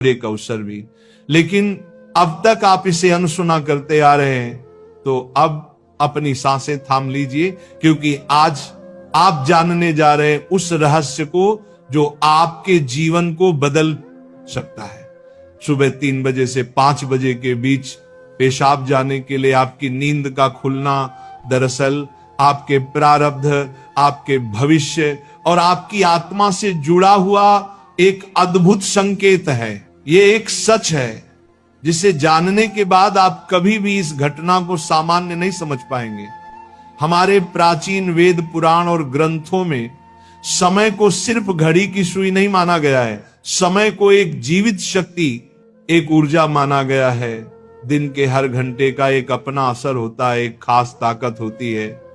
एक अवसर भी। लेकिन अब तक आप इसे अनसुना करते आ रहे हैं, तो अब अपनी सांसें थाम लीजिए, क्योंकि आज आप जानने जा रहे हैं उस रहस्य को जो आपके जीवन को बदल सकता है। सुबह 3 बजे से 5 बजे के बीच पेशाब जाने के लिए आपकी नींद का खुलना दरअसल आपके प्रारब्ध, आपके भविष्य और आपकी आत्मा से जुड़ा हुआ एक अद्भुत संकेत है। ये एक सच है जिसे जानने के बाद आप कभी भी इस घटना को सामान्य नहीं समझ पाएंगे। हमारे प्राचीन वेद पुराण और ग्रंथों में समय को सिर्फ घड़ी की सुई नहीं माना गया है, समय को एक जीवित शक्ति, एक ऊर्जा माना गया है। दिन के हर घंटे का एक अपना असर होता है, एक खास ताकत होती है।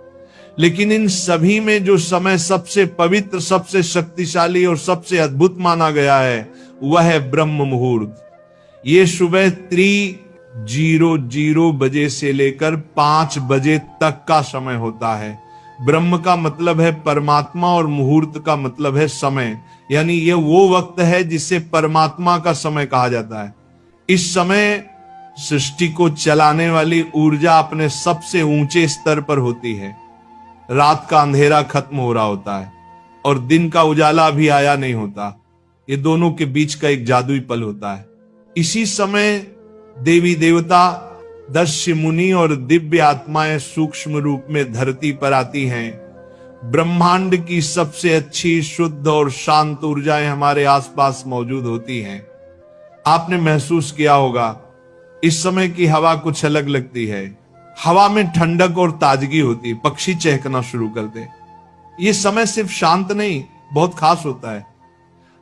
लेकिन इन सभी में जो समय सबसे पवित्र, सबसे शक्तिशाली और सबसे अद्भुत माना गया है, वह है ब्रह्म मुहूर्त। ये सुबह 3:00 बजे से लेकर 5 बजे तक का समय होता है। ब्रह्म का मतलब है परमात्मा और मुहूर्त का मतलब है समय, यानी ये वो वक्त है जिसे परमात्मा का समय कहा जाता है। इस समय सृष्टि को चलाने वाली ऊर्जा अपने सबसे ऊंचे स्तर पर होती है। रात का अंधेरा खत्म हो रहा होता है और दिन का उजाला अभी आया नहीं होता। ये दोनों के बीच का एक जादुई पल होता है। इसी समय देवी देवता, दस्यु मुनि और दिव्य आत्माएं सूक्ष्म रूप में धरती पर आती हैं। ब्रह्मांड की सबसे अच्छी, शुद्ध और शांत ऊर्जाएं हमारे आसपास मौजूद होती हैं। आपने महसूस किया होगा इस समय की हवा कुछ अलग लगती है। हवा में ठंडक और ताजगी होती है, पक्षी चहकना शुरू करते। ये समय सिर्फ शांत नहीं, बहुत खास होता है।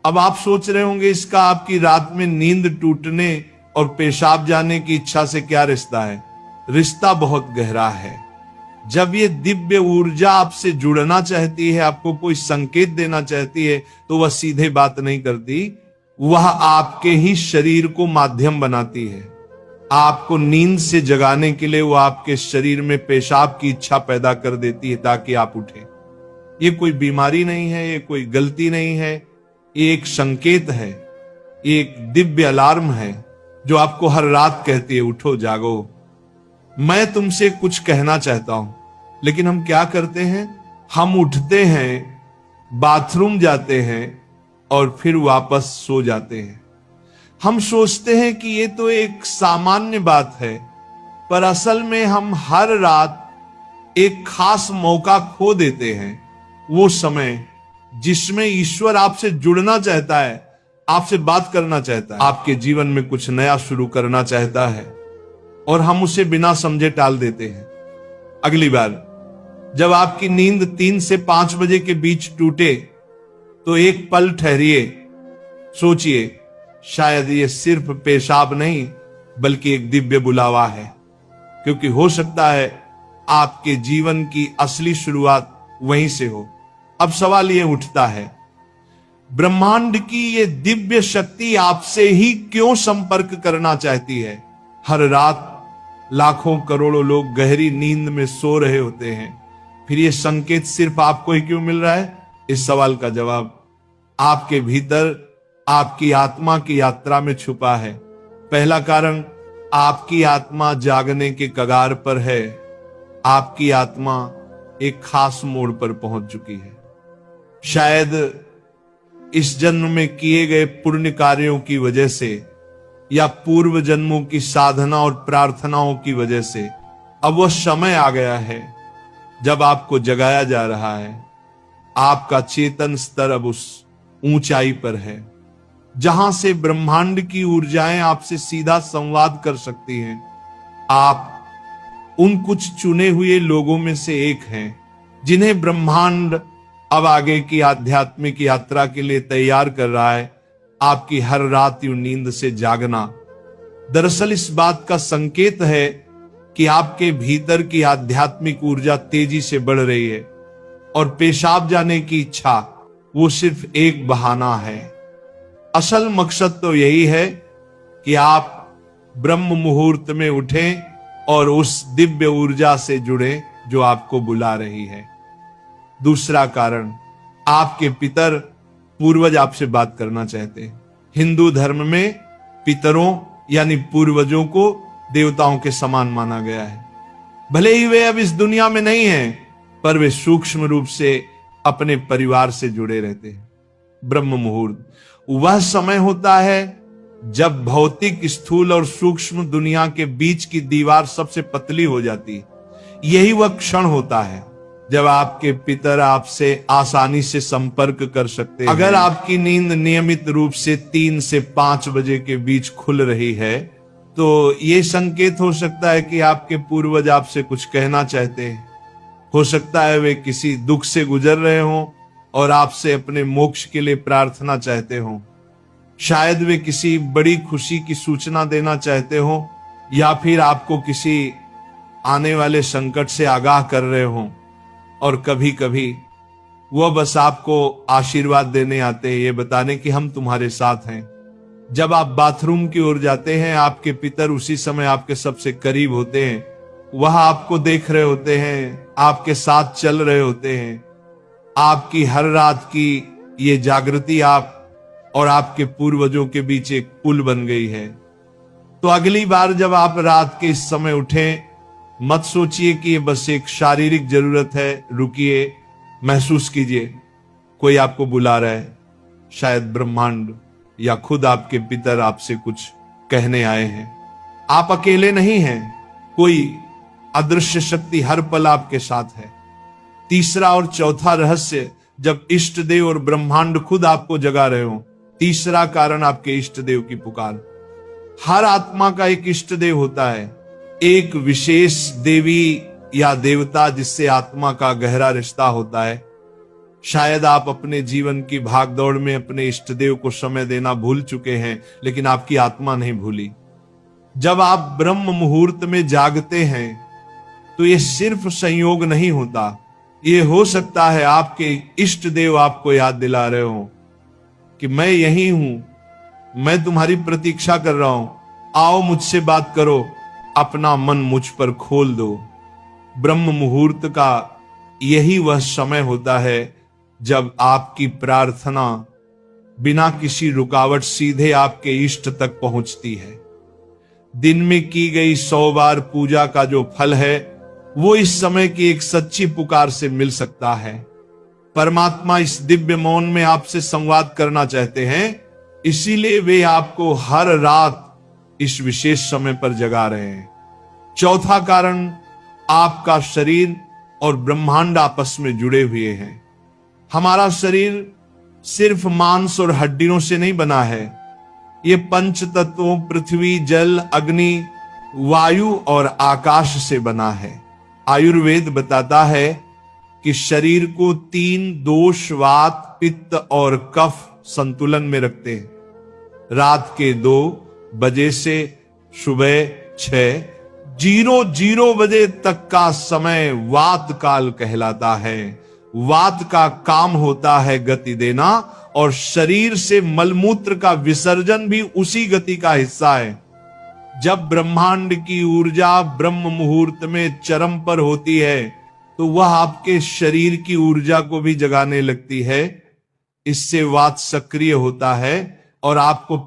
अब आप सोच रहे होंगे इसका आपकी रात में नींद टूटने और पेशाब जाने की इच्छा से क्या रिश्ता है? रिश्ता बहुत गहरा है। जब ये दिव्य ऊर्जा आपसे जुड़ना चाहती है, आपको कोई संकेत देना चाहती है, तो वह सीधे बात नहीं करती, वह आपके ही शरीर को माध्यम बनाती है। आपको नींद से जगाने के लिए वो आपके शरीर में पेशाब की इच्छा पैदा कर देती है ताकि आप उठें। ये कोई बीमारी नहीं है, ये कोई गलती नहीं है, ये एक संकेत है, ये एक दिव्य अलार्म है जो आपको हर रात कहती है, उठो जागो। मैं तुमसे कुछ कहना चाहता हूं, लेकिन हम क्या करते हैं? हम उठते हैं, बाथरूम जाते हैं और फिर वापस सो जाते हैं। हम सोचते हैं कि ये तो एक सामान्य बात है, पर असल में हम हर रात एक खास मौका खो देते हैं। वो समय जिसमें ईश्वर आपसे जुड़ना चाहता है, आपसे बात करना चाहता है, आपके जीवन में कुछ नया शुरू करना चाहता है, और हम उसे बिना समझे टाल देते हैं। अगली बार जब आपकी नींद 3 से 5 बजे के बीच टूटे, तो एक पल ठहरिए, सोचिए, शायद ये सिर्फ पेशाब नहीं बल्कि एक दिव्य बुलावा है, क्योंकि हो सकता है आपके जीवन की असली शुरुआत वहीं से हो। अब सवाल ये उठता है, ब्रह्मांड की ये दिव्य शक्ति आपसे ही क्यों संपर्क करना चाहती है? हर रात लाखों करोड़ों लोग गहरी नींद में सो रहे होते हैं, फिर ये संकेत सिर्फ आपको ही क्यों मिल रहा है? इस सवाल का जवाब आपके भीतर आपकी आत्मा की यात्रा में छुपा है। पहला कारण, आपकी आत्मा जागने के कगार पर है। आपकी आत्मा एक खास मोड़ पर पहुंच चुकी है। शायद इस जन्म में किए गए पुण्य कार्यों की वजह से या पूर्व जन्मों की साधना और प्रार्थनाओं की वजह से अब वह समय आ गया है जब आपको जगाया जा रहा है। आपका चेतन स्तर अब उस ऊंचाई पर है जहां से ब्रह्मांड की ऊर्जाएं आपसे सीधा संवाद कर सकती हैं। आप उन कुछ चुने हुए लोगों में से एक हैं जिन्हें ब्रह्मांड अब आगे की आध्यात्मिक यात्रा के लिए तैयार कर रहा है। आपकी हर रात यूं नींद से जागना दरअसल इस बात का संकेत है कि आपके भीतर की आध्यात्मिक ऊर्जा तेजी से बढ़ रही है, और पेशाब जाने की इच्छा वो सिर्फ एक बहाना है। असल मकसद तो यही है कि आप ब्रह्म मुहूर्त में उठें और उस दिव्य ऊर्जा से जुड़ें जो आपको बुला रही है। दूसरा कारण, आपके पितर पूर्वज आपसे बात करना चाहते हैं। हिंदू धर्म में पितरों यानी पूर्वजों को देवताओं के समान माना गया है। भले ही वे अब इस दुनिया में नहीं हैं, पर वे सूक्ष्म रूप से अपने परिवार से जुड़े रहते हैं। ब्रह्म मुहूर्त वह समय होता है जब भौतिक, स्थूल और सूक्ष्म दुनिया के बीच की दीवार सबसे पतली हो जाती है। यही वह क्षण होता है जब आपके पितर आपसे आसानी से संपर्क कर सकते हैं। अगर आपकी नींद नियमित रूप से 3 से 5 बजे के बीच खुल रही है, तो यह संकेत हो सकता है कि आपके पूर्वज आपसे कुछ कहना चाहते हैं। हो सकता है वे किसी दुख से गुजर रहे हों और आपसे अपने मोक्ष के लिए प्रार्थना चाहते हों। शायद वे किसी बड़ी खुशी की सूचना देना चाहते हों, या फिर आपको किसी आने वाले संकट से आगाह कर रहे हों। और कभी कभी वह बस आपको आशीर्वाद देने आते हैं, ये बताने कि हम तुम्हारे साथ हैं। जब आप बाथरूम की ओर जाते हैं, आपके पितर उसी समय आपके सबसे करीब होते हैं। वह आपको देख रहे होते हैं, आपके साथ चल रहे होते हैं। आपकी हर रात की ये जागृति आप और आपके पूर्वजों के बीच एक पुल बन गई है। तो अगली बार जब आप रात के इस समय उठें, मत सोचिए कि ये बस एक शारीरिक जरूरत है। रुकिए, महसूस कीजिए कोई आपको बुला रहा है। शायद ब्रह्मांड या खुद आपके पितर आपसे कुछ कहने आए हैं। आप अकेले नहीं हैं, कोई अदृश्य शक्ति हर पल आपके साथ है। तीसरा और चौथा रहस्य, जब इष्ट देव और ब्रह्मांड खुद आपको जगा रहे हो। तीसरा कारण, आपके इष्ट देव की पुकार। हर आत्मा का एक इष्ट देव होता है, एक विशेष देवी या देवता जिससे आत्मा का गहरा रिश्ता होता है। शायद आप अपने जीवन की भागदौड़ में अपने इष्ट देव को समय देना भूल चुके हैं, लेकिन आपकी आत्मा नहीं भूली। जब आप ब्रह्म मुहूर्त में जागते हैं, तो यह सिर्फ संयोग नहीं होता। ये हो सकता है आपके इष्ट देव आपको याद दिला रहे हो कि मैं यही हूं, मैं तुम्हारी प्रतीक्षा कर रहा हूं, आओ मुझसे बात करो, अपना मन मुझ पर खोल दो। ब्रह्म मुहूर्त का यही वह समय होता है जब आपकी प्रार्थना बिना किसी रुकावट सीधे आपके इष्ट तक पहुंचती है। दिन में की गई 100 बार पूजा का जो फल है, वो इस समय की एक सच्ची पुकार से मिल सकता है। परमात्मा इस दिव्य मौन में आपसे संवाद करना चाहते हैं, इसीलिए वे आपको हर रात इस विशेष समय पर जगा रहे हैं। चौथा कारण, आपका शरीर और ब्रह्मांड आपस में जुड़े हुए हैं। हमारा शरीर सिर्फ मांस और हड्डियों से नहीं बना है। ये पंच तत्वों पृथ्वी, जल, अग्नि, वायु और आकाश से बना है। आयुर्वेद बताता है कि शरीर को 3 दोष, वात, पित्त और कफ संतुलन में रखते हैं। रात के 2 बजे से सुबह 6:00 बजे तक का समय वात काल कहलाता है। वात का काम होता है गति देना, और शरीर से मलमूत्र का विसर्जन भी उसी गति का हिस्सा है। जब ब्रह्मांड की ऊर्जा ब्रह्म मुहूर्त में चरम पर होती है, तो वह आपके शरीर की ऊर्जा को भी जगाने लगती है। इससे वात सक्रिय होता है और आपको